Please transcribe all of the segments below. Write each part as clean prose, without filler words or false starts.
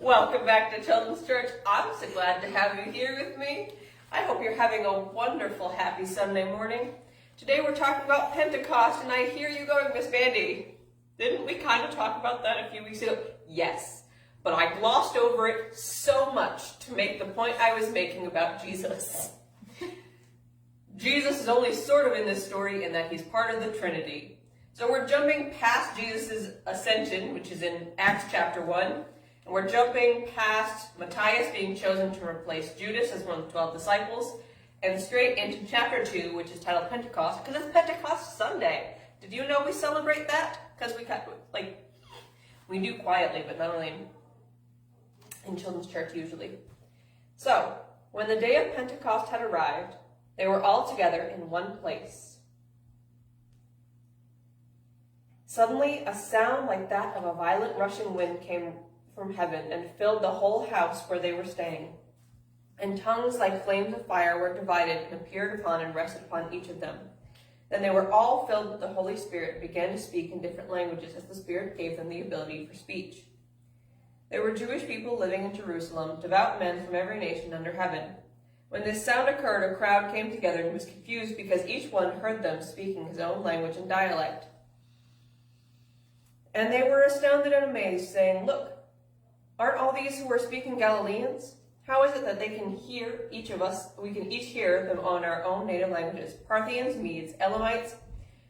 Welcome back to Children's Church. I'm so glad to have you here with me. I hope you're having a wonderful, happy Sunday morning. Today we're talking about Pentecost, and I hear you going, Miss Mandy, didn't we kind of talk about that a few weeks ago? Yes, but I glossed over it so much to make the point I was making about Jesus. Jesus is only sort of in this story in that he's part of the Trinity. So we're jumping past Jesus' ascension, which is in Acts chapter 1, and we're jumping past Matthias being chosen to replace Judas as one of the 12 disciples, and straight into chapter 2, which is titled Pentecost, because it's Pentecost Sunday. Did you know we celebrate that? Because we do quietly, but not only in children's church usually. So, when the day of Pentecost had arrived, they were all together in one place. Suddenly, a sound like that of a violent rushing wind came from heaven and filled the whole house where they were staying. And tongues like flames of fire were divided and appeared upon and rested upon each of them. Then they were all filled with the Holy Spirit and began to speak in different languages as the Spirit gave them the ability for speech. There were Jewish people living in Jerusalem, devout men from every nation under heaven. When this sound occurred, a crowd came together and was confused because each one heard them speaking his own language and dialect. And they were astounded and amazed, saying, "Look, aren't all these who are speaking Galileans? How is it that we can each hear them on our own native languages? Parthians, Medes, Elamites,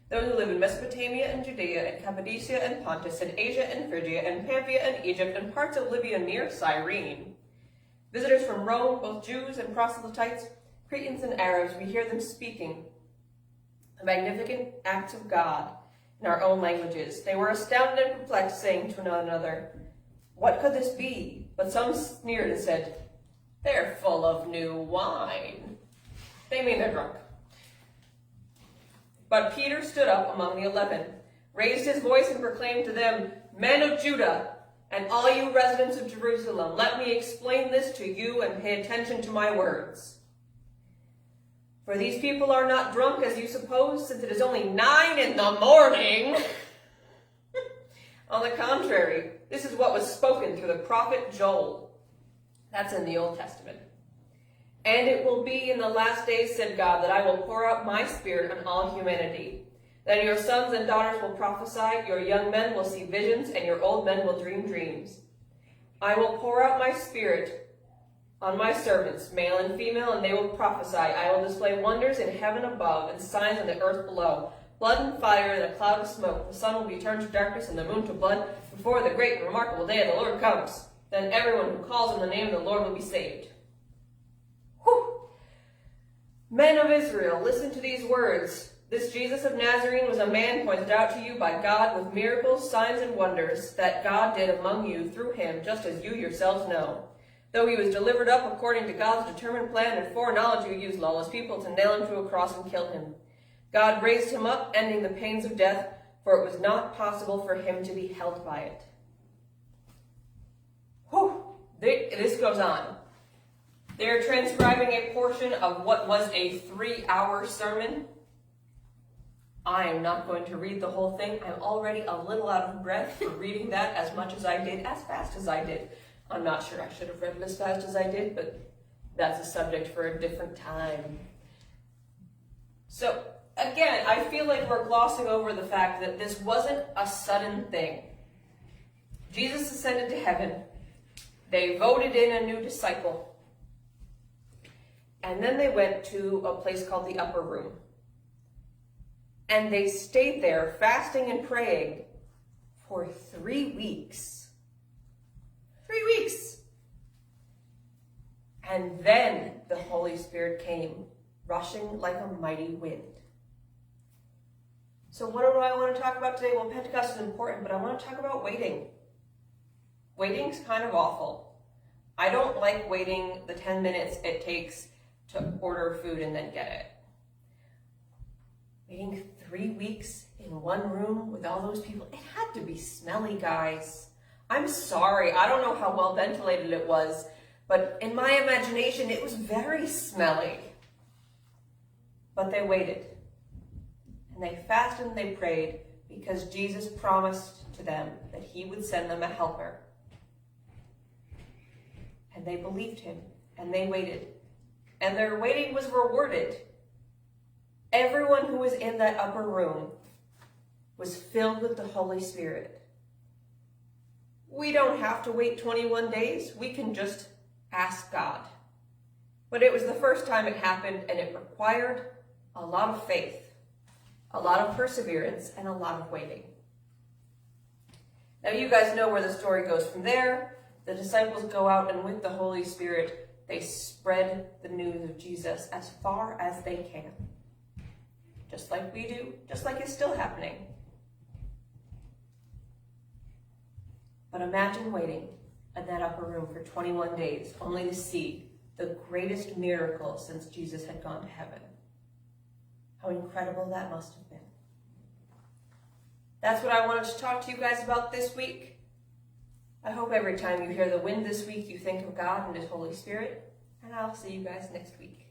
those who live in Mesopotamia and Judea and Cappadocia and Pontus and Asia and Phrygia and Pamphylia and Egypt and parts of Libya near Cyrene. Visitors from Rome, both Jews and proselytes, Cretans and Arabs, we hear them speaking the magnificent acts of God in our own languages." They were astounded and perplexed, saying to one another, "What could this be?" But some sneered and said, "They're full of new wine." They mean they're drunk. But Peter stood up among the 11, raised his voice and proclaimed to them, "Men of Judah, and all you residents of Jerusalem, let me explain this to you and pay attention to my words. For these people are not drunk as you suppose, since it is only 9 a.m. On the contrary, this is what was spoken through the prophet Joel. That's in the Old Testament. "And it will be in the last days, said God, that I will pour out my spirit on all humanity. Then your sons and daughters will prophesy, your young men will see visions, and your old men will dream dreams. I will pour out my spirit on my servants, male and female, and they will prophesy. I will display wonders in heaven above and signs on the earth below, blood and fire and a cloud of smoke. The sun will be turned to darkness and the moon to blood before the great and remarkable day of the Lord comes. Then everyone who calls on the name of the Lord will be saved." Whew. Men of Israel, listen to these words. This Jesus of Nazarene was a man pointed out to you by God with miracles, signs, and wonders that God did among you through him, just as you yourselves know. Though he was delivered up according to God's determined plan and foreknowledge, you used lawless people to nail him to a cross and kill him. God raised him up, ending the pains of death, for it was not possible for him to be held by it. Whew. This goes on. They're transcribing a portion of what was a 3-hour sermon. I am not going to read the whole thing. I'm already a little out of breath for reading that as fast as I did. I'm not sure I should have read it as fast as I did, but that's a subject for a different time. So, again, I feel like we're glossing over the fact that this wasn't a sudden thing. Jesus ascended to heaven. They voted in a new disciple. And then they went to a place called the Upper Room. And they stayed there fasting and praying for 3 weeks. 3 weeks. And then the Holy Spirit came, rushing like a mighty wind. So what do I want to talk about today? Well, Pentecost is important, but I want to talk about waiting. Waiting's kind of awful. I don't like waiting the 10 minutes it takes to order food and then get it. Waiting 3 weeks in one room with all those people, it had to be smelly, guys. I'm sorry, I don't know how well ventilated it was, but in my imagination, it was very smelly. But they waited, and they fasted and they prayed because Jesus promised to them that he would send them a helper. And they believed him, and they waited. And their waiting was rewarded. Everyone who was in that upper room was filled with the Holy Spirit. We don't have to wait 21 days. We can just ask God. But it was the first time it happened, and it required a lot of faith, a lot of perseverance, and a lot of waiting. Now you guys know where the story goes from there. The disciples go out, and with the Holy Spirit, they spread the news of Jesus as far as they can. Just like we do, just like it's still happening. But imagine waiting in that upper room for 21 days, only to see the greatest miracle since Jesus had gone to heaven. How incredible that must have been. That's what I wanted to talk to you guys about this week. I hope every time you hear the wind this week, you think of God and His Holy Spirit. And I'll see you guys next week.